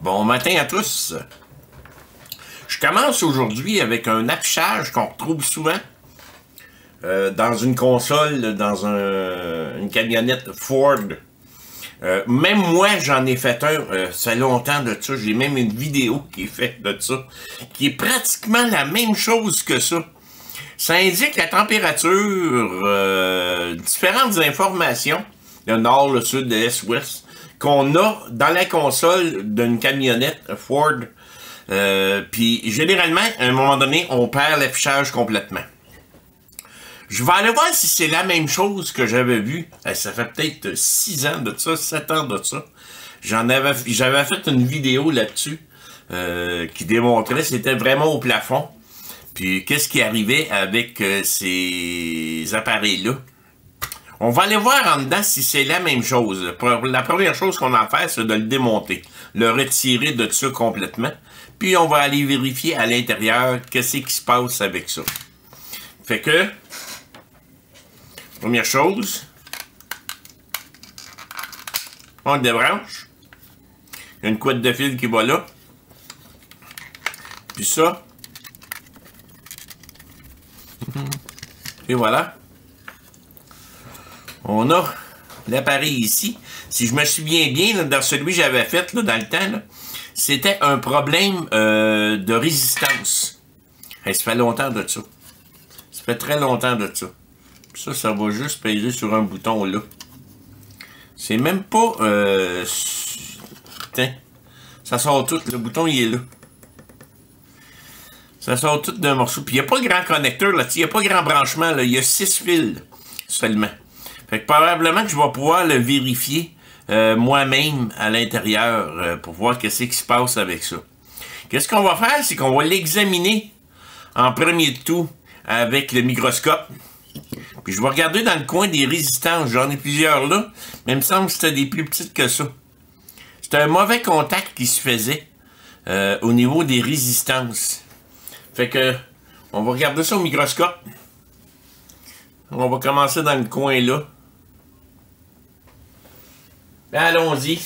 Bon matin à tous. Je commence aujourd'hui avec un affichage qu'on retrouve souvent dans une console, dans une camionnette Ford. Même moi, j'en ai fait un, ça fait longtemps de ça. J'ai même une vidéo qui est faite de ça, qui est pratiquement la même chose que ça. Ça indique la température, différentes informations, le nord, le sud, l'est, l'ouest, qu'on a dans la console d'une camionnette Ford. Puis généralement, à un moment donné, on perd l'affichage complètement. Je vais aller voir si c'est la même chose que j'avais vu. Ça fait peut-être 6 ans de ça, 7 ans de ça. J'avais fait une vidéo là-dessus qui démontrait c'était vraiment au plafond. Puis qu'est-ce qui arrivait avec ces appareils-là. On va aller voir en dedans si c'est la même chose. La première chose qu'on a à faire, c'est de le démonter. Le retirer de ça complètement. Puis on va aller vérifier à l'intérieur qu'est-ce qui se passe avec ça. Fait que, première chose, on le débranche. Il y a une couette de fil qui va là. Puis ça. Et voilà. On a l'appareil ici. Si je me souviens bien, là, dans celui que j'avais fait là, dans le temps, c'était un problème de résistance. Hey, ça fait longtemps de ça. Ça fait très longtemps de ça. Ça va juste peser sur un bouton là. C'est même pas... Tiens, ça sort tout. Le bouton, il est là. Ça sort tout d'un morceau. Puis il n'y a pas grand connecteur là-dessus. Il n'y a pas grand branchement. Là. Il y a 6 fils seulement. Fait que probablement que je vais pouvoir le vérifier moi-même à l'intérieur pour voir qu'est-ce qui se passe avec ça. Qu'est-ce qu'on va faire? C'est qu'on va l'examiner en premier de tout avec le microscope. Puis je vais regarder dans le coin des résistances. J'en ai plusieurs là, mais il me semble que c'était des plus petites que ça. C'était un mauvais contact qui se faisait au niveau des résistances. Fait que on va regarder ça au microscope. On va commencer dans le coin là. Ben, allons-y.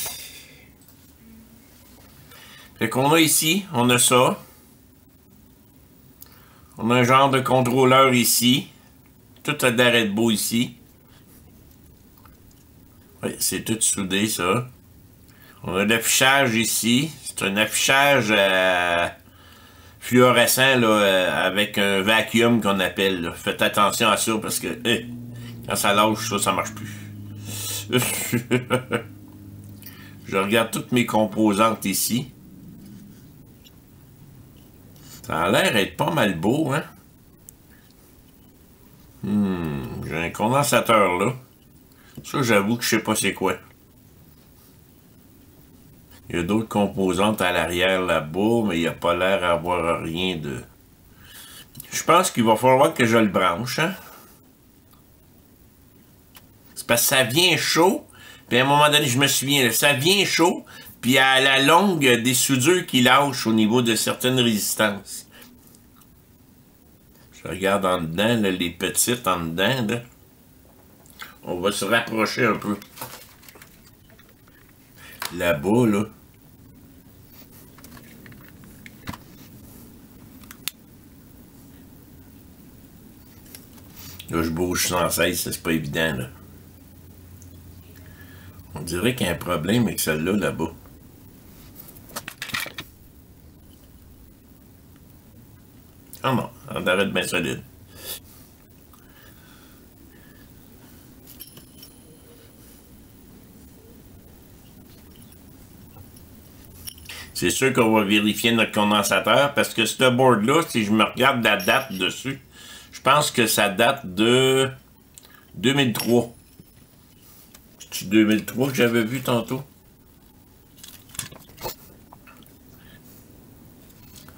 Fait qu'on a ici, on a ça. On a un genre de contrôleur ici. Tout a d'arrêt de beau ici. Oui, c'est tout soudé, ça. On a l'affichage ici. C'est un affichage fluorescent, là, avec un vacuum qu'on appelle. Là. Faites attention à ça parce que quand ça lâche, ça marche plus. Je regarde toutes mes composantes ici. Ça a l'air d'être pas mal beau, hein? J'ai un condensateur là. Ça, j'avoue que je sais pas c'est quoi. Il y a d'autres composantes à l'arrière là-bas, mais il n'y a pas l'air d'avoir rien de... Je pense qu'il va falloir que je le branche, hein? C'est parce que ça vient chaud, puis à un moment donné, je me souviens, ça vient chaud, puis à la longue, il y a des soudures qui lâchent au niveau de certaines résistances. Je regarde en dedans, là, les petites en dedans, là. On va se rapprocher un peu. Là-bas, là. Là, je bouge sans cesse, c'est pas évident, là. On dirait qu'il y a un problème avec celle-là, là-bas. Ah non, on arrête bien solide. C'est sûr qu'on va vérifier notre condensateur parce que ce board-là, si je me regarde la date dessus, je pense que ça date de 2003. C'est 2003 que j'avais vu tantôt.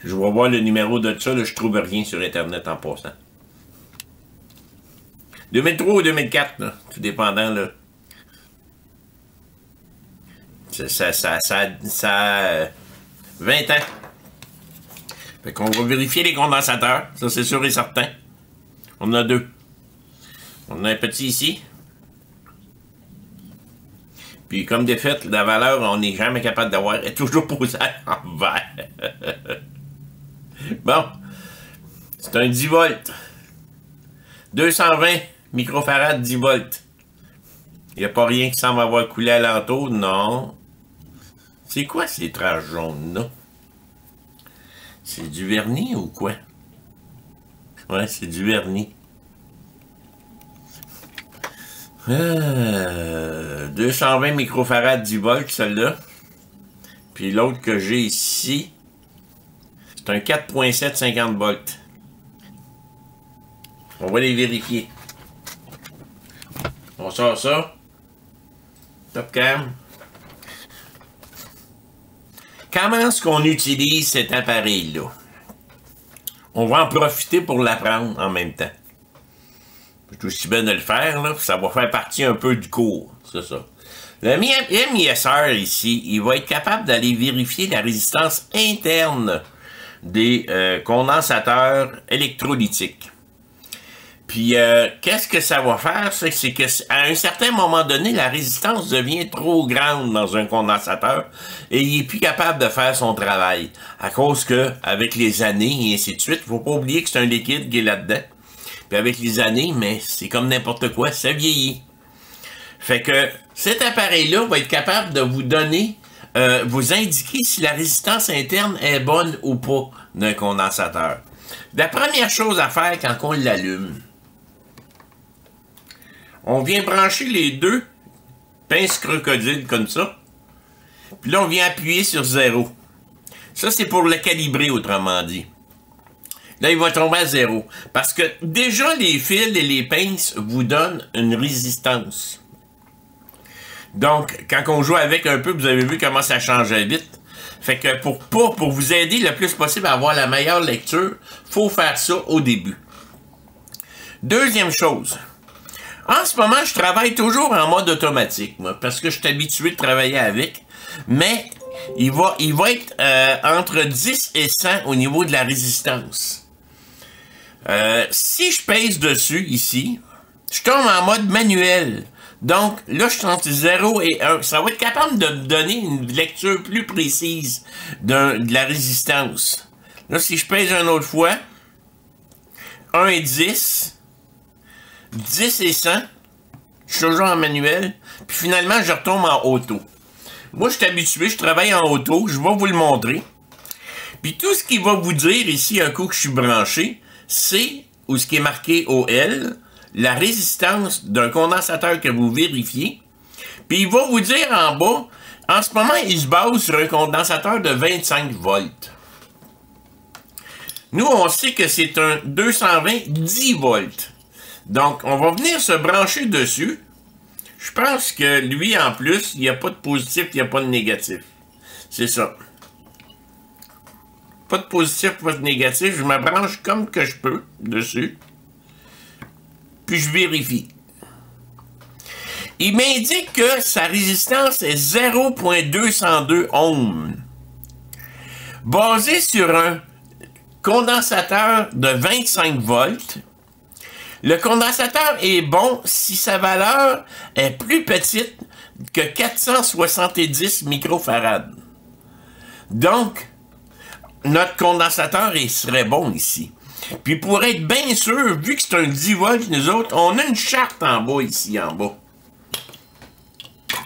Je vais voir le numéro de ça, là, je trouve rien sur Internet en passant. 2003 ou 2004, là, tout dépendant, là. Ça 20 ans. Fait qu'on va vérifier les condensateurs, ça c'est sûr et certain. On en a 2. On a un petit ici. Puis comme de fait, la valeur, on n'est jamais capable d'avoir, elle est toujours posée en vert. Bon, c'est un 10 volts. 220 microfarad 10 volts. Il n'y a pas rien qui semble avoir coulé alentour, non. C'est quoi ces traces jaunes-là? C'est du vernis ou quoi? Ouais, c'est du vernis. 220 microfarad 10 volts, celle-là. Puis l'autre que j'ai ici, c'est un 4.7 50 volts. On va les vérifier. On sort ça. Top cam. Comment est-ce qu'on utilise cet appareil-là? On va en profiter pour l'apprendre en même temps. C'est aussi bien de le faire, là, ça va faire partie un peu du cours, c'est ça. Le MISR ici, il va être capable d'aller vérifier la résistance interne des condensateurs électrolytiques. Puis, qu'est-ce que ça va faire? C'est qu'à un certain moment donné, la résistance devient trop grande dans un condensateur et il n'est plus capable de faire son travail. À cause que, avec les années et ainsi de suite, il ne faut pas oublier que c'est un liquide qui est là-dedans. Puis avec les années, mais c'est comme n'importe quoi, ça vieillit. Fait que cet appareil-là va être capable de vous donner, vous indiquer si la résistance interne est bonne ou pas d'un condensateur. La première chose à faire quand on l'allume, on vient brancher les deux pinces crocodiles comme ça. Puis là, on vient appuyer sur 0. Ça, c'est pour le calibrer, autrement dit. Là, il va tomber à 0. Parce que déjà, les fils et les pinces vous donnent une résistance. Donc, quand on joue avec un peu, vous avez vu comment ça changeait vite. Fait que pour vous aider le plus possible à avoir la meilleure lecture, il faut faire ça au début. Deuxième chose. En ce moment, je travaille toujours en mode automatique, moi, parce que je suis habitué de travailler avec. Mais il va être entre 10 et 100 au niveau de la résistance. Si je pèse dessus, ici, je tombe en mode manuel. Donc, là, je suis entre 0 et 1. Ça va être capable de me donner une lecture plus précise de la résistance. Là, si je pèse une autre fois, 1 et 10, 10 et 100, je suis toujours en manuel, puis finalement, je retombe en auto. Moi, je suis habitué, je travaille en auto, je vais vous le montrer. Puis tout ce qu'il va vous dire ici, un coup que je suis branché, c'est, ou ce qui est marqué OL, la résistance d'un condensateur que vous vérifiez. Puis il va vous dire en bas, en ce moment, il se base sur un condensateur de 25 volts. Nous, on sait que c'est un 220 10 volts. Donc, on va venir se brancher dessus. Je pense que lui, en plus, il n'y a pas de positif, il n'y a pas de négatif. C'est ça. Pas de positif, pas de négatif. Je me branche comme que je peux dessus. Puis je vérifie. Il m'indique que sa résistance est 0.202 ohms. Basé sur un condensateur de 25 volts, le condensateur est bon si sa valeur est plus petite que 470 microfarads. Donc, notre condensateur serait bon ici. Puis pour être bien sûr, vu que c'est un 10 volts, nous autres, on a une charte en bas ici, en bas.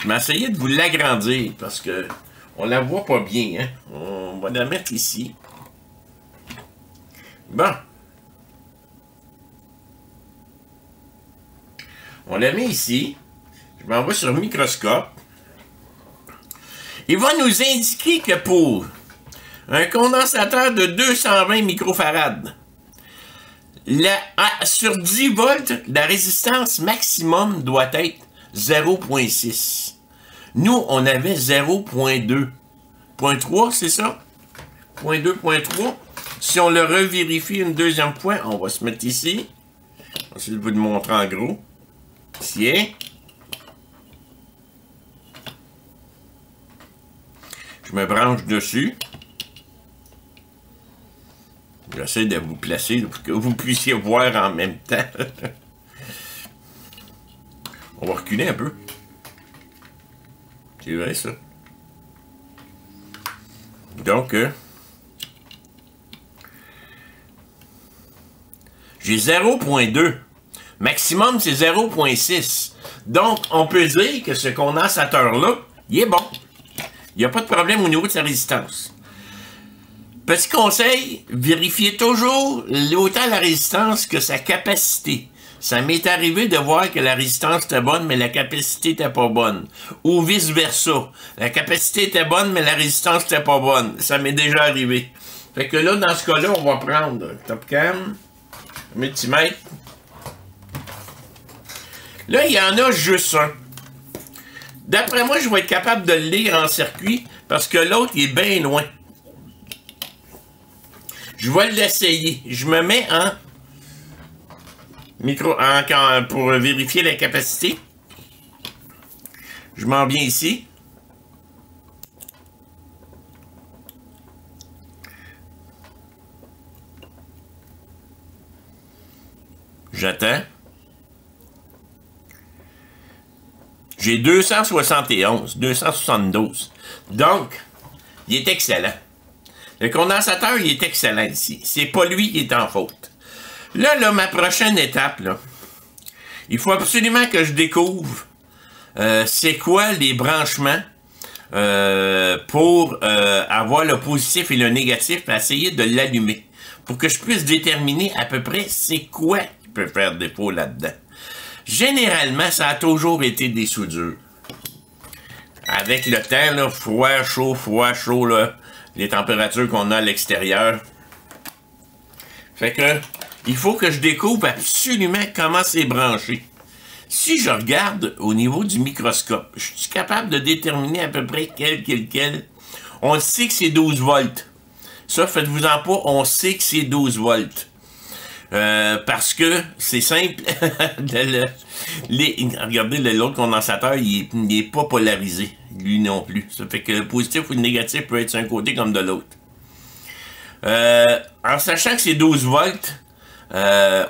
Je vais essayer de vous l'agrandir parce que on la voit pas bien, hein. On va la mettre ici. Bon. On la met ici. Je m'en vais sur le microscope. Il va nous indiquer que pour un condensateur de 220 microfarads, sur 10 volts, la résistance maximum doit être 0.6. Nous, on avait 0.2. 0.3, c'est ça? 0.2, Si on le revérifie une deuxième fois, on va se mettre ici. On va essayer de vous le montrer en gros. Tiens. Je me branche dessus. J'essaie de vous placer pour que vous puissiez voir en même temps. On va reculer un peu. C'est vrai, ça. Donc, j'ai 0.2. Maximum, c'est 0.6. Donc, on peut dire que ce condensateur-là, il est bon. Il n'y a pas de problème au niveau de sa résistance. Petit conseil, vérifiez toujours autant la résistance que sa capacité. Ça m'est arrivé de voir que la résistance était bonne, mais la capacité n'était pas bonne. Ou vice-versa. La capacité était bonne, mais la résistance n'était pas bonne. Ça m'est déjà arrivé. Fait que là, dans ce cas-là, on va prendre top cam, multimètre. Là, il y en a juste un. D'après moi, je vais être capable de le lire en circuit parce que l'autre, il est bien loin. Je vais l'essayer. Je me mets en micro pour vérifier la capacité. Je m'en viens ici. J'attends. J'ai 271, 272. Donc, il est excellent. Le condensateur, il est excellent ici. C'est pas lui qui est en faute. Là, ma prochaine étape, là, il faut absolument que je découvre c'est quoi les branchements pour avoir le positif et le négatif et essayer de l'allumer. Pour que je puisse déterminer à peu près c'est quoi qui peut faire défaut là-dedans. Généralement, ça a toujours été des soudures. Avec le temps, là, froid, chaud, là, les températures qu'on a à l'extérieur. Fait que, il faut que je découvre absolument comment c'est branché. Si je regarde au niveau du microscope, je suis capable de déterminer à peu près quel. On sait que c'est 12 volts. Ça, faites-vous-en pas, on sait que c'est 12 volts. Parce que c'est simple. Regardez, l'autre condensateur, il est pas polarisé. Lui non plus. Ça fait que le positif ou le négatif peut être d'un côté comme de l'autre. En sachant que c'est 12 volts,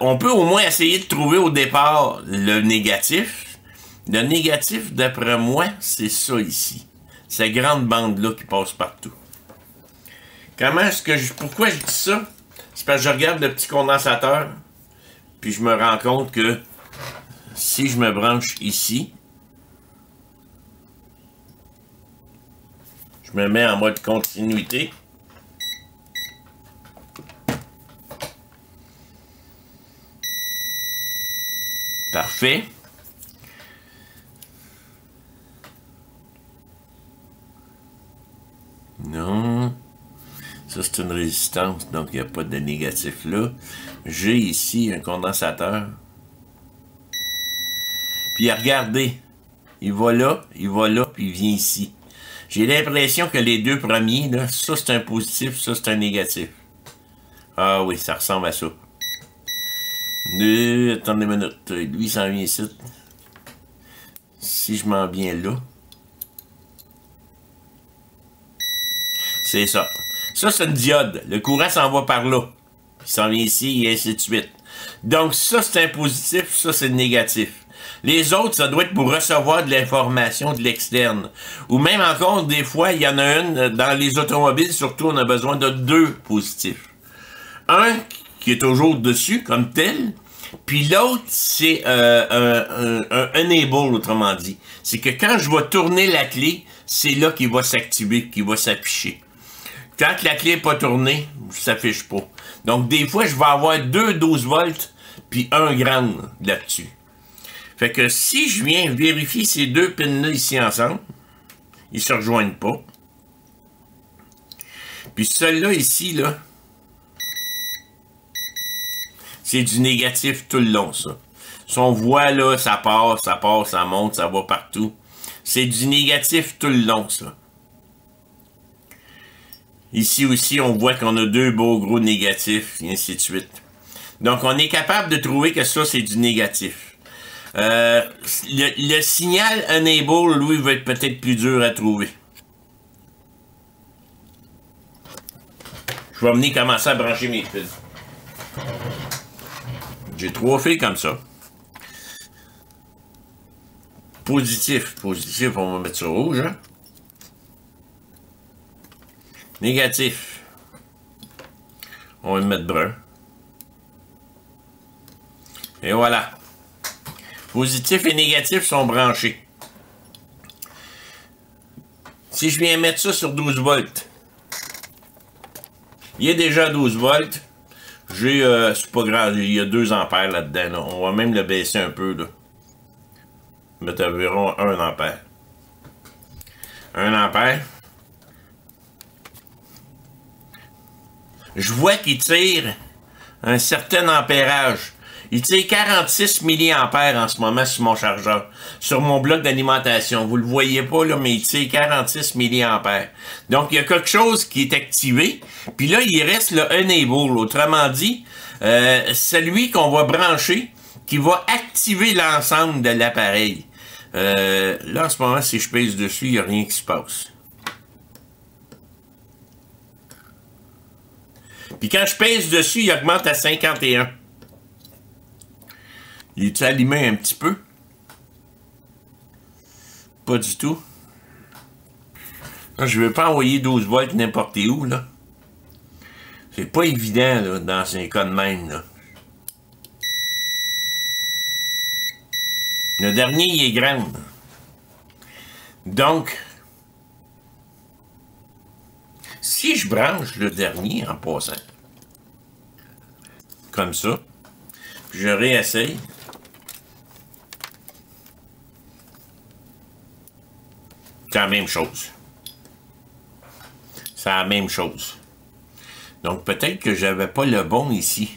on peut au moins essayer de trouver au départ le négatif. Le négatif, d'après moi, c'est ça ici. Cette grande bande-là qui passe partout. Pourquoi je dis ça? C'est parce que je regarde le petit condensateur, puis je me rends compte que si je me branche ici, je me mets en mode continuité. Parfait. Non. Ça, c'est une résistance, donc il n'y a pas de négatif là. J'ai ici un condensateur. Puis regardez, il va là, puis il vient ici. J'ai l'impression que les deux premiers, là, ça c'est un positif, ça c'est un négatif. Ah oui, ça ressemble à ça. Attendez une minute, lui il s'en vient ici. Si je m'en viens là. C'est ça. Ça, c'est une diode. Le courant s'en va par là. Il s'en vient ici et ainsi de suite. Donc, ça, c'est un positif. Ça, c'est le négatif. Les autres, ça doit être pour recevoir de l'information de l'externe. Ou même encore, des fois, il y en a une, dans les automobiles, surtout, on a besoin de deux positifs. Un qui est toujours dessus, comme tel. Puis l'autre, c'est un enable, autrement dit. C'est que quand je vais tourner la clé, c'est là qu'il va s'activer, qu'il va s'afficher. Quand la clé n'est pas tournée, ça ne s'affiche pas. Donc, des fois, je vais avoir deux 12 volts, puis un grand là-dessus. Fait que si je viens vérifier ces deux pins-là ici ensemble, ils ne se rejoignent pas. Puis celui-là ici, là, c'est du négatif tout le long, ça. Si on voit, là, ça part, ça monte, ça va partout. C'est du négatif tout le long, ça. Ici aussi, on voit qu'on a deux beaux gros négatifs, et ainsi de suite. Donc, on est capable de trouver que ça, c'est du négatif. Le signal enable, lui, va être peut-être plus dur à trouver. Je vais venir commencer à brancher mes fils. J'ai 3 fils comme ça. Positif. Positif, on va mettre ça rouge, hein? Négatif. On va le mettre brun. Et voilà. Positif et négatif sont branchés. Si je viens mettre ça sur 12 volts, il est déjà 12 volts. J'ai, c'est pas grave, il y a 2 ampères là-dedans. Là. On va même le baisser un peu. Là. Mettre environ 1 ampère. 1 ampère. Je vois qu'il tire un certain ampérage. Il tire 46 mA en ce moment sur mon chargeur. Sur mon bloc d'alimentation. Vous le voyez pas, là, mais il tire 46 mA. Donc, il y a quelque chose qui est activé. Puis là, il reste le enable. Autrement dit, celui qu'on va brancher, qui va activer l'ensemble de l'appareil. Là, en ce moment, si je pèse dessus, il n'y a rien qui se passe. Puis quand je pèse dessus, il augmente à 51. Il est-tu allumé un petit peu? Pas du tout. Là, je ne veux pas envoyer 12 volts n'importe où, là. C'est pas évident, là, dans un cas de même, là. Le dernier, il est grand. Donc, si je branche le dernier en passant, comme ça, puis je réessaye, c'est la même chose. C'est la même chose. Donc, peut-être que j'avais pas le bon ici.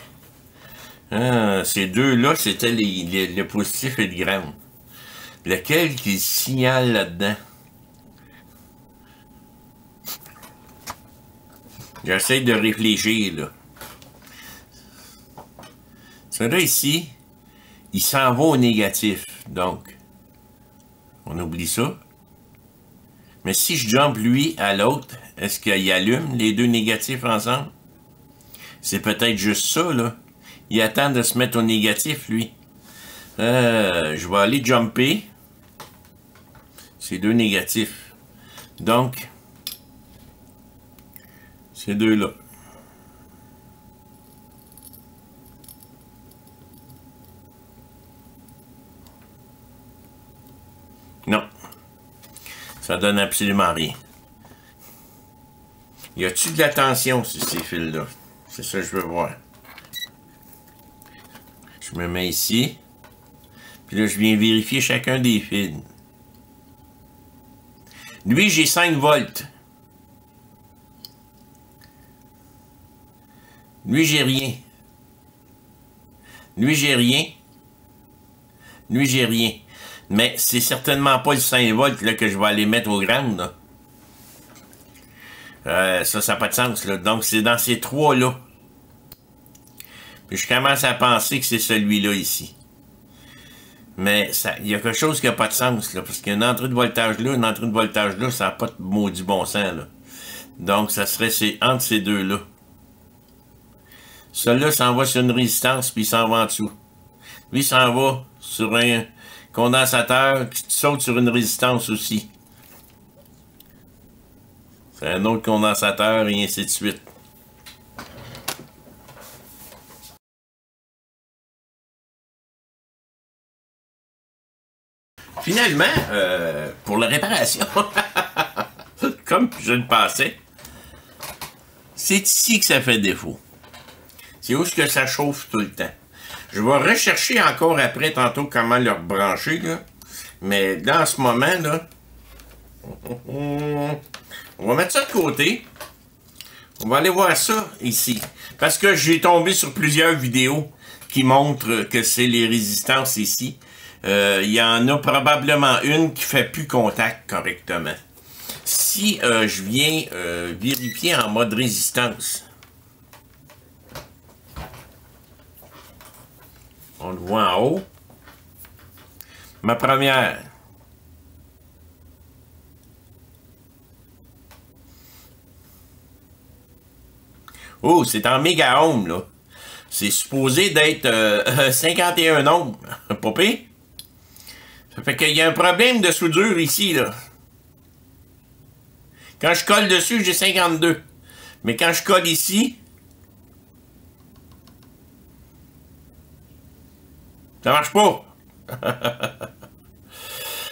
Ah, ces deux-là, c'était le positif et le ground. Lequel qui signale là-dedans? J'essaie de réfléchir, là. Celui-là ici, il s'en va au négatif. Donc, on oublie ça. Mais si je jump lui à l'autre, est-ce qu'il allume les deux négatifs ensemble? C'est peut-être juste ça, là. Il attend de se mettre au négatif, lui. Je vais aller jumper. Ces deux négatifs. Donc, ces deux-là. Non. Ça donne absolument rien. Y a-t-il de la tension sur ces fils-là? C'est ça que je veux voir. Je me mets ici. Puis là, je viens vérifier chacun des fils. Lui, j'ai 5 volts. Lui, j'ai rien. Lui, j'ai rien. Lui, j'ai rien. Mais c'est certainement pas le 5 volts là, que je vais aller mettre au grand. Ça n'a pas de sens. Là. Donc, c'est dans ces trois-là. Puis je commence à penser que c'est celui-là ici. Mais il y a quelque chose qui n'a pas de sens. Là, parce qu'il y a une entrée de voltage là, une entrée de voltage là, ça n'a pas de maudit bon sens. Là. Donc, ça serait entre ces deux-là. Celui-là s'en va sur une résistance, puis il s'en va en dessous. Lui s'en va sur un condensateur qui saute sur une résistance aussi. C'est un autre condensateur et ainsi de suite. Finalement, pour la réparation, comme je le pensais, c'est ici que ça fait défaut. C'est où est-ce que ça chauffe tout le temps. Je vais rechercher encore après tantôt comment le rebrancher, là. Mais dans ce moment, là, on va mettre ça de côté. On va aller voir ça ici. Parce que j'ai tombé sur plusieurs vidéos qui montrent que c'est les résistances ici. Il y en a probablement une qui fait plus contact correctement. Si je viens vérifier en mode résistance, on le voit en haut. Ma première. Oh, c'est en méga ohm, là. C'est supposé d'être 51 ohms. Pas pire? Ça fait qu'il y a un problème de soudure ici, là. Quand je colle dessus, j'ai 52. Mais quand je colle ici, ça marche pas.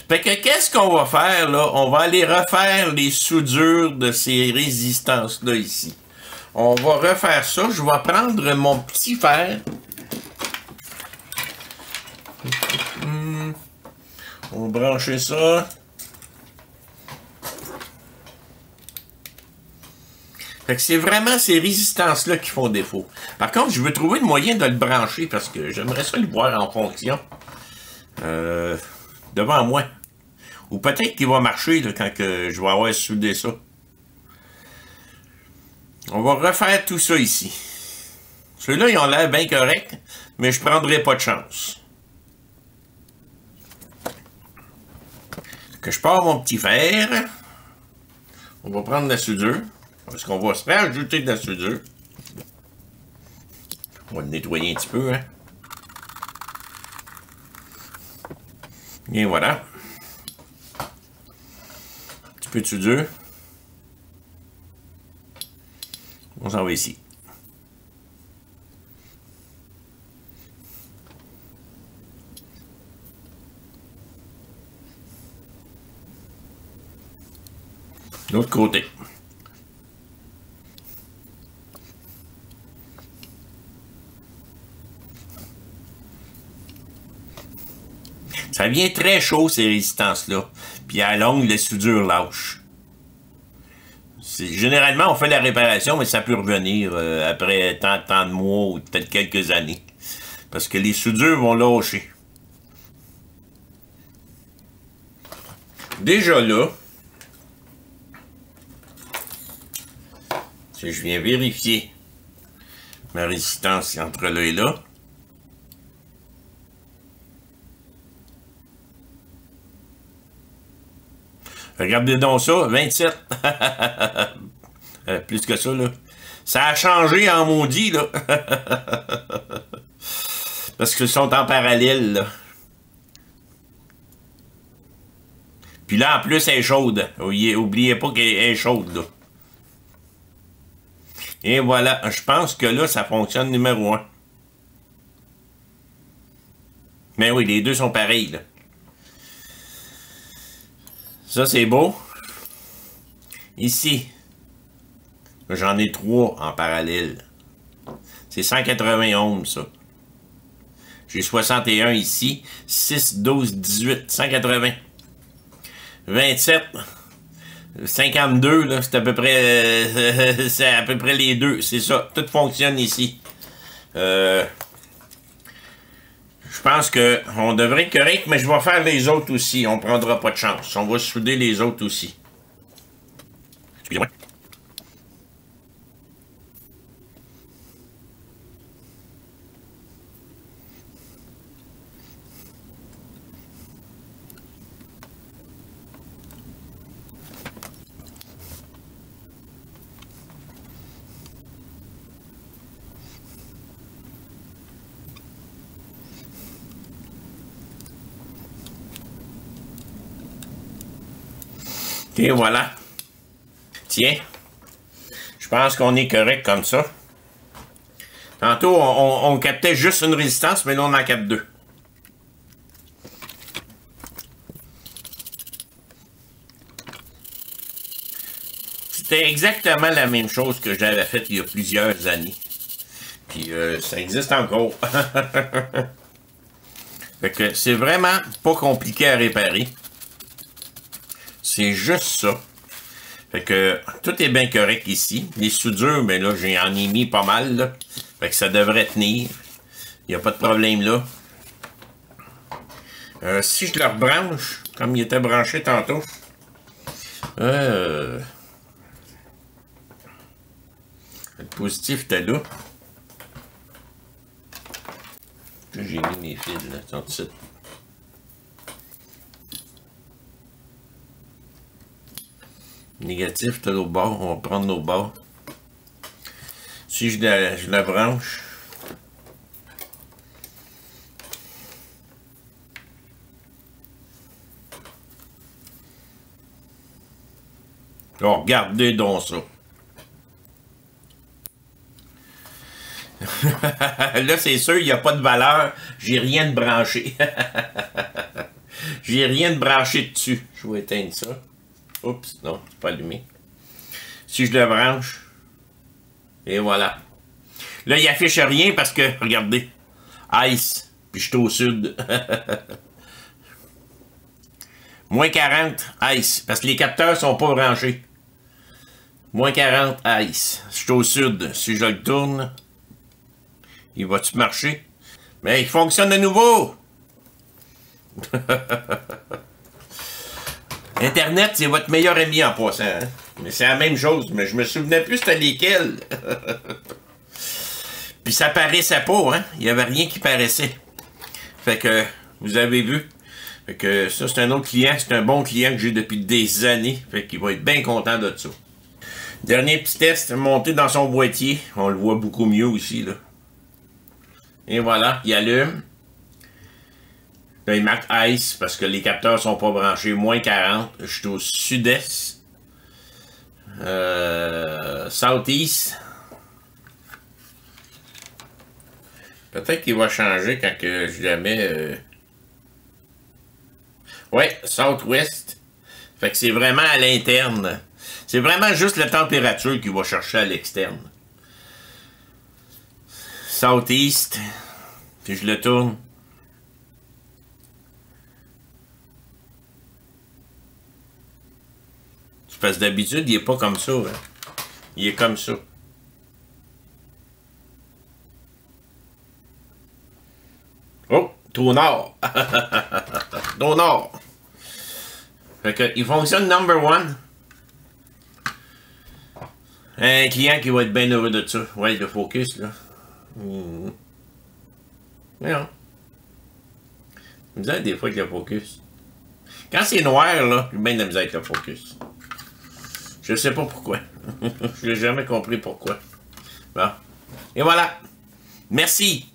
Fait que qu'est-ce qu'on va faire, là? On va aller refaire les soudures de ces résistances-là ici. On va refaire ça. Je vais prendre mon petit fer. On va brancher ça. Fait que c'est vraiment ces résistances-là qui font défaut. Par contre, je veux trouver le moyen de le brancher parce que j'aimerais ça le voir en fonction. Devant moi. Ou peut-être qu'il va marcher là, quand que je vais avoir soudé ça. On va refaire tout ça ici. Ceux-là, ils ont l'air bien corrects, mais je prendrai pas de chance. Que je pars mon petit fer. On va prendre la soudure. Parce qu'on va se rajouter de la soudure. On va le nettoyer un petit peu, hein. Et voilà. Un petit peu de soudure. On s'en va ici. L'autre côté. Ça vient très chaud, ces résistances-là. Puis à la longue, les soudures lâchent. Généralement, on fait la réparation, mais ça peut revenir après tant de mois ou peut-être quelques années. Parce que les soudures vont lâcher. Déjà là, si je viens vérifier ma résistance entre là et là, regardez donc ça, 27. Plus que ça, là. Ça a changé en maudit, là. Parce qu'ils sont en parallèle, là. Puis là, en plus, elle est chaude. Oubliez pas qu'elle est chaude, là. Et voilà, je pense que là, ça fonctionne numéro 1. Mais oui, les deux sont pareils, là. Ça, c'est beau. Ici, j'en ai 3 en parallèle. C'est 191, ça. J'ai 61 ici. 6, 12, 18, 180. 27. 52, là, c'est à peu près... c'est à peu près les deux. C'est ça. Tout fonctionne ici. Je pense qu'on devrait être correct, mais je vais faire les autres aussi. On prendra pas de chance. On va souder les autres aussi. Excusez-moi. Et voilà. Tiens. Je pense qu'on est correct comme ça. Tantôt, on captait juste une résistance, mais là, on en capte 2. C'était exactement la même chose que j'avais faite il y a plusieurs années. Puis, ça existe encore. Fait que c'est vraiment pas compliqué à réparer. C'est juste ça. Fait que tout est bien correct ici. Les soudures, ben là, j'en ai mis pas mal, là. Fait que ça devrait tenir. Il n'y a pas de problème là. Si je le rebranche, comme il était branché tantôt, le positif était là. J'ai mis mes fils là, tout de suite. Négatif, t'as l'autre bord, on va prendre l'autre bord. Si je la branche, Alors, regardez donc ça. Là, c'est sûr, il n'y a pas de valeur. J'ai rien de branché. J'ai rien de branché dessus. Je vais éteindre ça. Oups, non, c'est pas allumé. Si je le branche, et voilà. Là, il affiche rien parce que, regardez, ice, puis je suis au sud. Moins 40, ice, parce que les capteurs sont pas branchés. Moins 40, ice. Je suis au sud. Si je le tourne, il va-tu marcher? Mais il fonctionne de nouveau! Internet, c'est votre meilleur ami en passant. Hein? Mais c'est la même chose, mais je me souvenais plus c'était lesquels. Puis ça paraissait pas, hein? Il n'y avait rien qui paraissait. Fait que, vous avez vu. Fait que ça, c'est un autre client. C'est un bon client que j'ai depuis des années. Fait qu'il va être bien content de ça. Dernier petit test, monté dans son boîtier. On le voit beaucoup mieux aussi, là. Et voilà, il allume. Là, il marque ice parce que les capteurs sont pas branchés. Moins 40. Je suis au sud-est. Southeast. Peut-être qu'il va changer quand que je le mets. Ouais, Southwest. Fait que c'est vraiment à l'interne. C'est vraiment juste la température qu'il va chercher à l'externe. Southeast. Puis je le tourne. Parce que d'habitude, il est pas comme ça. Hein. Il est comme ça. Oh, tout au nord. Tout au nord. Fait que, il fonctionne number one. Un client qui va être bien heureux de ça. Ouais, le focus, là. Voyons. Vous avez des fois avec le focus. Quand c'est noir, là, j'ai bien de la misère avec le focus. Je sais pas pourquoi. Je n'ai jamais compris pourquoi. Bon. Et voilà. Merci.